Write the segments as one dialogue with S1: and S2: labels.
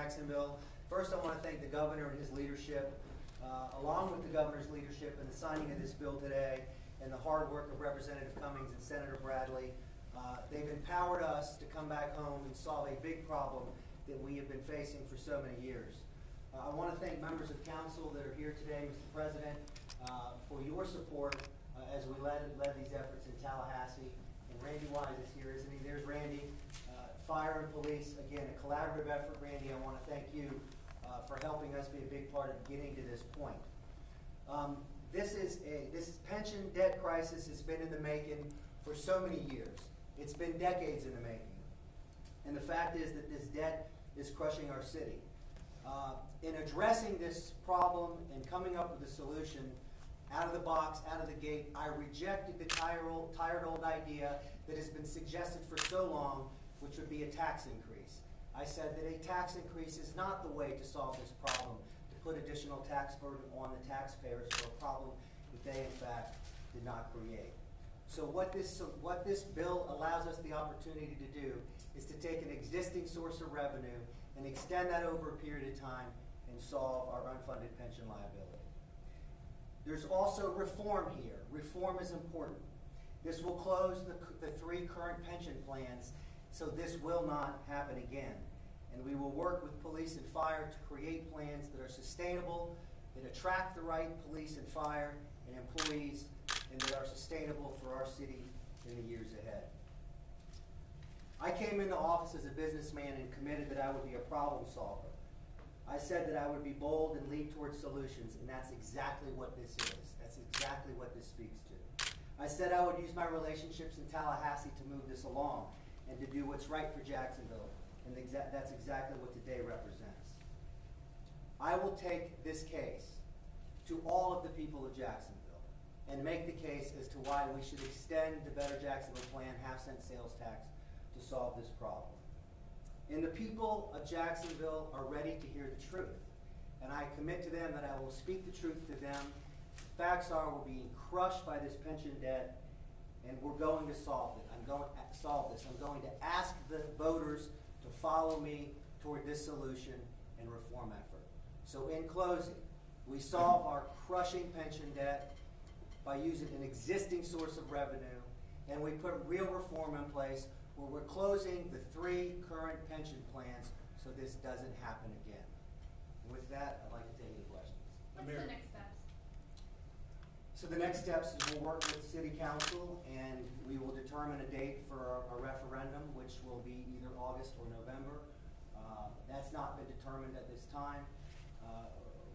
S1: Jacksonville. First, I want to thank the governor and his leadership, along with the governor's leadership in the signing of this bill today and the hard work of Representative Cummings and Senator Bradley. They've empowered us to come back home and solve a big problem that we have been facing for so many years. I want to thank members of council that are here today, Mr. President, for your support as we led these efforts in Tallahassee. And Randy Wise is here, isn't he? There's Randy. Fire and police, again, a collaborative effort. Randy, I want to thank you for helping us be a big part of getting to this point. This pension debt crisis has been in the making for so many years. It's been decades in the making. And the fact is that this debt is crushing our city. In addressing this problem and coming up with a solution, out of the box, out of the gate, I rejected the tired old idea that has been suggested for so long, which would be a tax increase. I said that a tax increase is not the way to solve this problem, to put additional tax burden on the taxpayers for a problem that they, in fact, did not create. So what this bill allows us the opportunity to do is to take an existing source of revenue and extend that over a period of time and solve our unfunded pension liability. There's also reform here. Reform is important. This will close the 3 current pension plans, so this will not happen again. And we will work with police and fire to create plans that are sustainable, that attract the right police and fire and employees, and that are sustainable for our city in the years ahead. I came into office as a businessman and committed that I would be a problem solver. I said that I would be bold and lead towards solutions, and that's exactly what this is. That's exactly what this speaks to. I said I would use my relationships in Tallahassee to move this along and to do what's right for Jacksonville, and that's exactly what today represents. I will take this case to all of the people of Jacksonville and make the case as to why we should extend the Better Jacksonville Plan half-cent sales tax to solve this problem. And the people of Jacksonville are ready to hear the truth. And I commit to them that I will speak the truth to them. Facts are we're being crushed by this pension debt, and we're going to solve it. I'm going to solve this. I'm going to ask the voters to follow me toward this solution and reform effort. So in closing, we solve our crushing pension debt by using an existing source of revenue, and we put real reform in place where we're closing the 3 current pension plans so this doesn't happen again. And with that, I'd like to take any questions.
S2: What's the next steps?
S1: So the next steps is we'll work with City Council and we will determine a date for a referendum, which will be either August or November. That's not been determined at this time.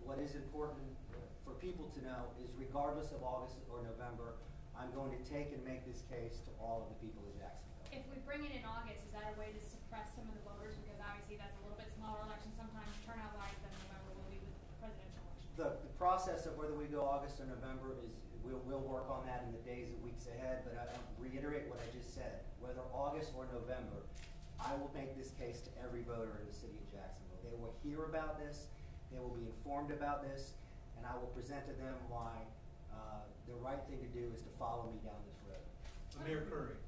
S1: What is important for people to know is regardless of August or November, I'm going to take and make this case to all of the people of Jacksonville.
S2: If we bring it in August, is that a way to suppress some of the voters? Because obviously that's a little bit smaller election. Sometimes turnout-wise than November will be with the presidential election.
S1: The process of whether we go August or November is, we'll work on that in the days and weeks ahead, but I reiterate what I just said. Whether August or November, I will make this case to every voter in the city of Jacksonville. They will hear about this, they will be informed about this, and I will present to them why the right thing to do is to follow me down this road.
S3: Mayor Curry,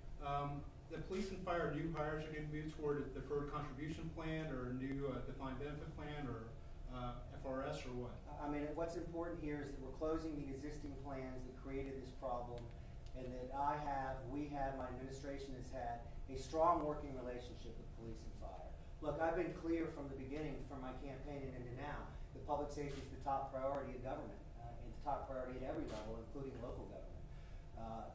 S3: the police and fire new hires are going to move toward a deferred contribution plan or a new defined benefit plan or FRS or what?
S1: I mean, what's important here is that we're closing the existing plans that created this problem, and that my administration has had a strong working relationship with police and fire. Look, I've been clear from the beginning, from my campaign and into now, that public safety is the top priority of government, and the top priority at every level, including local government.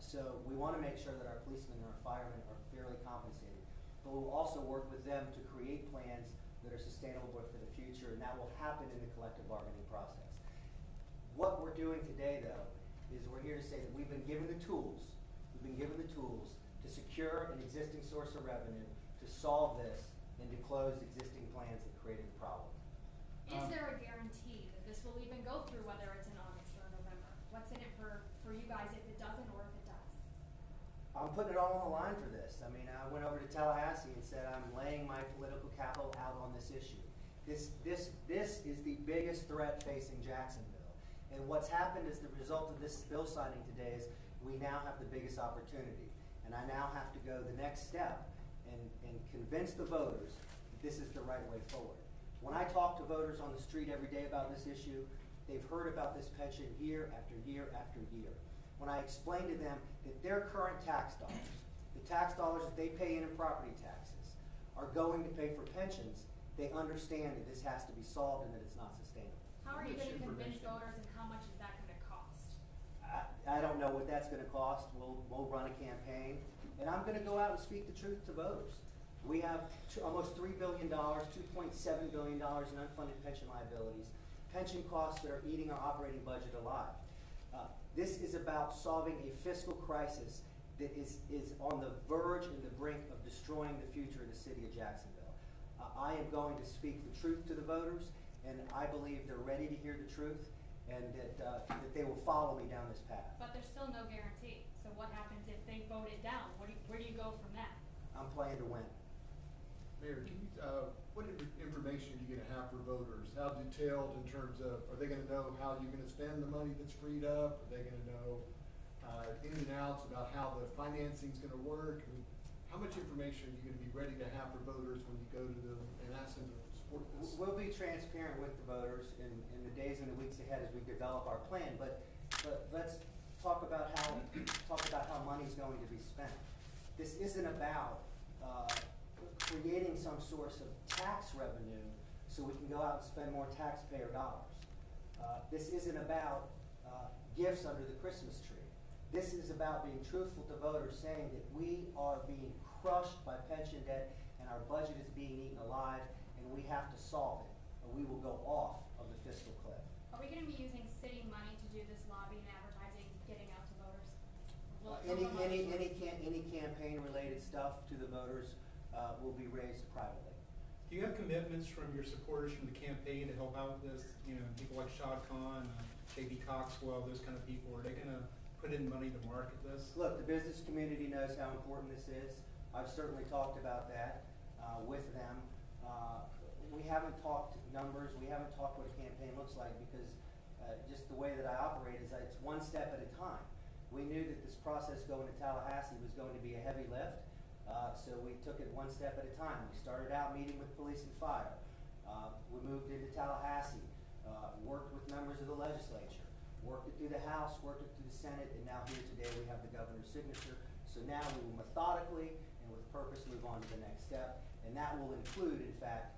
S1: So we want to make sure that our policemen and our firemen are fairly compensated. But we'll also work with them to create plans that are sustainable for the future, and that will happen in the collective bargaining process. What we're doing today, though, is we're here to say that we've been given the tools to secure an existing source of revenue, to solve this, and to close existing plans that created the problem.
S2: Is there a guarantee that this will even go through, whether it's in August or November? What's in it for you guys if it doesn't or if it does?
S1: I'm putting it all on the line for this. I mean, I went over to Tallahassee and said I'm laying my political capital out on this issue. This is the biggest threat facing Jacksonville. And what's happened as the result of this bill signing today is we now have the biggest opportunity. And I now have to go the next step and convince the voters that this is the right way forward. When I talk to voters on the street every day about this issue, they've heard about this pension year after year after year. When I explain to them that their current tax dollars, the tax dollars that they pay in property taxes, are going to pay for pensions, they understand that this has to be solved and that it's not sustainable.
S2: How are you going to convince voters, and how much is that going to cost?
S1: I don't know what that's going to cost. We'll run a campaign, and I'm going to go out and speak the truth to voters. We have almost $3 billion, $2.7 billion in unfunded pension liabilities, pension costs that are eating our operating budget alive. This is about solving a fiscal crisis that is on the verge and the brink of destroying the future of the city of Jacksonville. I am going to speak the truth to the voters, and I believe they're ready to hear the truth, and that they will follow me down this path.
S2: But there's still no guarantee. So what happens if they vote it down? Where do you go from that?
S1: I'm playing to win.
S4: Mayor, can you, what information are you going to have for voters? How detailed in terms of, are they going to know how you're going to spend the money that's freed up? Are they going to know in and outs about how the financing is going to work? I mean, how much information are you going to be ready to have for voters when you go to them and ask them to support this?
S1: We'll be transparent with the voters in the days and the weeks ahead as we develop our plan. But let's talk about how money is going to be spent. This isn't about creating some source of tax revenue so we can go out and spend more taxpayer dollars. This isn't about gifts under the Christmas tree. This is about being truthful to voters, saying that we are being crushed by pension debt and our budget is being eaten alive, and we have to solve it, or we will go off of the fiscal cliff.
S2: Are we going to be using city money to do this lobbying, advertising, getting out to voters?
S1: Any campaign-related stuff to the voters will be raised privately.
S3: Do you have commitments from your supporters from the campaign to help out with this? You know, people like Shad Khan, J.B. Coxwell, those kind of people. Are they going to put in money to market this?
S1: Look, the business community knows how important this is. I've certainly talked about that with them. We haven't talked numbers. We haven't talked what a campaign looks like because just the way that I operate is that it's one step at a time. We knew that this process going to Tallahassee was going to be a heavy lift. So we took it one step at a time. We started out meeting with police and fire. We moved into Tallahassee, worked with members of the legislature, worked it through the House, worked it through the Senate, and now here today we have the governor's signature. So now we will methodically and with purpose move on to the next step. And that will include, in fact,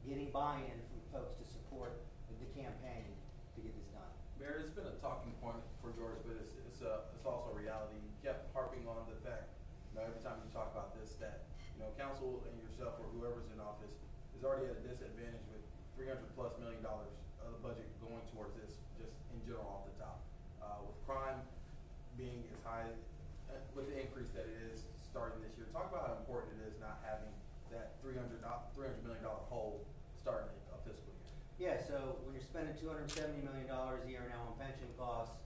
S1: getting buy-in from folks to support the campaign to get this done.
S5: Mayor, it's been a talking point for yours, but it's also a reality. You kept harping on the fact, every time you talk about this, that council and yourself or whoever's in office is already at a disadvantage with $300+ million of the budget going towards this, just in general off the top. With crime being as high, with the increase that it is starting this year, talk about how important it is not having that $300 million hole starting a fiscal year.
S1: Yeah, so when you're spending $270 million a year now on pension costs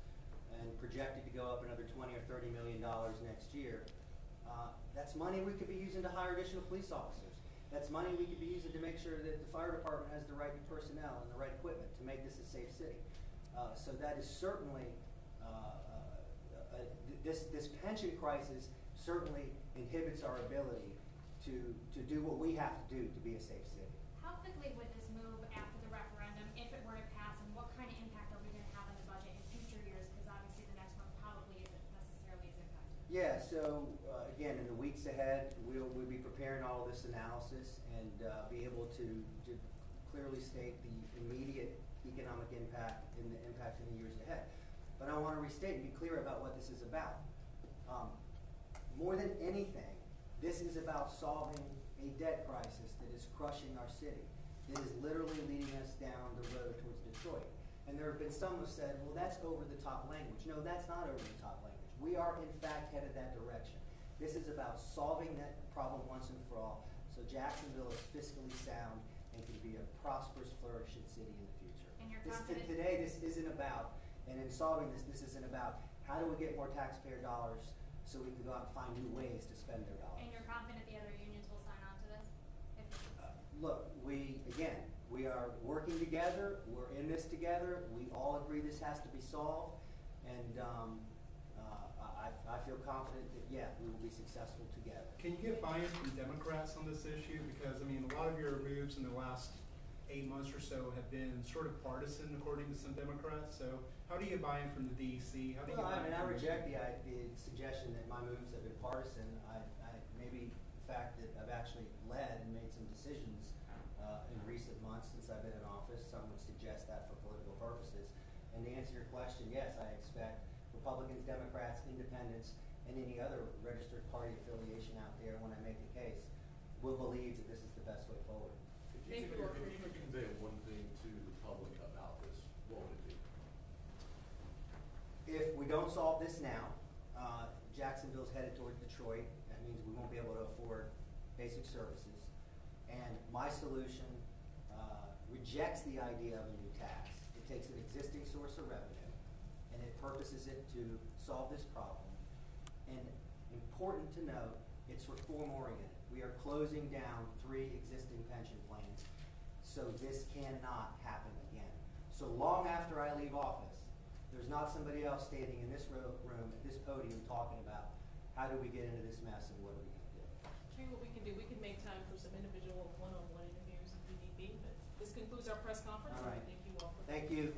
S1: and projected to go up another $20 or $30 million next year, that's money we could be using to hire additional police officers. That's money we could be using to make sure that the fire department has the right personnel and the right equipment to make this a safe city. So that is certainly, this pension crisis certainly inhibits our ability to do what we have to do to be a safe city.
S2: How quickly would this move after the referendum, if it were to pass, and what kind of impact are we going to have on the budget in future years? Because obviously the next one probably isn't necessarily as impacted.
S1: Yeah, so again, in the weeks ahead, we'll be preparing all of this analysis and be able to clearly state the immediate economic impact and the impact in the years ahead. But I want to restate and be clear about what this is about. More than anything, this is about solving a debt crisis that is crushing our city, that is literally leading us down the road towards Detroit. And there have been some who have said, well, that's over-the-top language. No, that's not over-the-top language. We are, in fact, headed that direction. This is about solving that problem once and for all so Jacksonville is fiscally sound and can be a prosperous, flourishing city in the future.
S2: And you're confident?
S1: Today, this isn't about, and in solving this, this isn't about how do we get more taxpayer dollars so we can go out and find new ways to spend their dollars.
S2: And you're confident the other unions will sign on to this?
S1: Look, we are working together. We're in this together. We all agree this has to be solved. And I feel confident that, yeah, we will be successful together.
S3: Can you get buy-in from Democrats on this issue? Because, I mean, a lot of your moves in the last 8 months or so have been sort of partisan, according to some Democrats. So how do you get buy-in from the DEC? How do you
S1: Well,
S3: get
S1: I mean, I
S3: buy-in from
S1: reject the suggestion that my moves have been partisan. Maybe the fact that I've actually led and made some decisions in recent months since I've been in office, some would suggest that for political purposes. And to answer your question, yes, I expect Republicans, Democrats, Independents, and any other registered party affiliation out there, when I make the case, will believe that this is the best way forward.
S6: If you could convey one thing to the public about this, what would it be?
S1: If we don't solve this now, Jacksonville's headed toward Detroit. That means we won't be able to afford basic services. And my solution rejects the idea of a new tax. It takes an existing source of revenue and it purposes it to solve this problem. And important to note, it's reform oriented. We are closing down 3 existing pension plans, so this cannot happen again. So long after I leave office, there's not somebody else standing in this room at this podium talking about how do we get into this mess and what are we going to do.
S7: Maybe what we can do, we can make time for some individual one-on-one interviews if we need be, but this concludes our press conference.
S1: All right.
S7: And we thank you all for
S1: Thank you.